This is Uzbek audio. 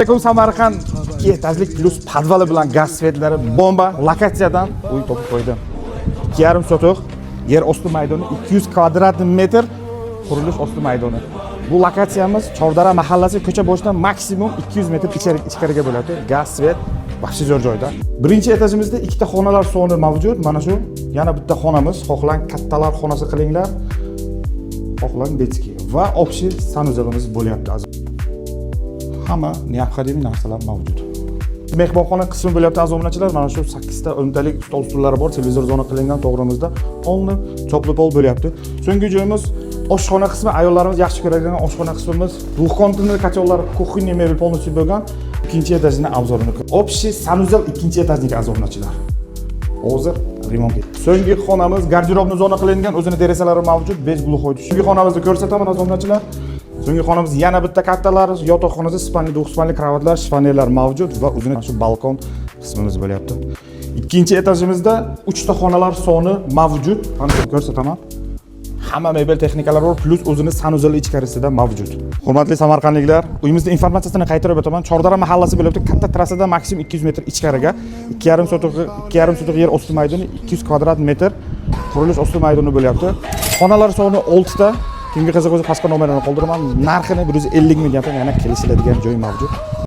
Lekin Samarqand 2 etajlik plus podvali bilan gaz svetlari bomba lokatsiyadan uy topib qo'ydim. 2,5 sotuq yer osti maydoni, 200 kvadrat metr qurilish osti maydoni. Bu lokatsiyamiz Chavdara mahallasi ko'cha boshidan maksimum 200 metr ichkariga bo'ladi. Gaz svet baxshi zo'r joyda. Birinchi etajimizda ikkita xonalar soni mavjud. Mana shu yana bitta xonamiz. Xohlang kattalar xonasi qilinglar. Xohlang detskiy va общий sanuzelimiz bo'lyapti. Hamma neobходимый narsalar mavjud. Mehmonxona qismi bo'lyapti aziz obunachilar. Mana shu 8 ta o'ntalik stol stullari bor, televizor zona qilingan to'g'rimizda. Polni chopli pol bo'lyapti. So'nggi joyimiz oshxona qismi, ayollarimiz yaxshi ko'radigan oshxona qismimiz. Двухкомнатный котелlar, kuxonniy mebel полностью bo'lgan. Ikkinchi etajni obzorini. Общий sanuzel ikkinchi etajniki aziz obunachilar. Hozir remont ketdi. So'nggi xonamiz garderobni zona qilingan, o'zini derazalari mavjud, bez gluxoy. So'nggi xonamizni ko'rsataman aziz obunachilar. So'nggi xonamiz yana bitta kattalar, yotoqxonasi, spanli, 2 spanli kravatlar, shifonerlar mavjud va o'zini shu balkon qismimiz bo'lyapti. Ikkinchi etajimizda 3 ta xonalar soni mavjud. Mana ko'rsataman. Hamma mebel texnikalar bor, plus o'zini sanuzel ichkarisida mavjud. Hurmatli samarqandliklar, uyimizning informatsiyasini qaytarib o'taman. Chordara mahallasi bo'lyapti. Katta trassada maksimum 200 metr ichkariga, 2,5 sotuq yer osti maydoni, 200 kvadrat metr qurilish osti maydoni bo'lyapti. Xonalar soni 6 ta. Kimga qiziq bo'lsa pastga nomerini qoldiraman. Narxini 150 ming gapim, yana kelishiladigan joy mavjud.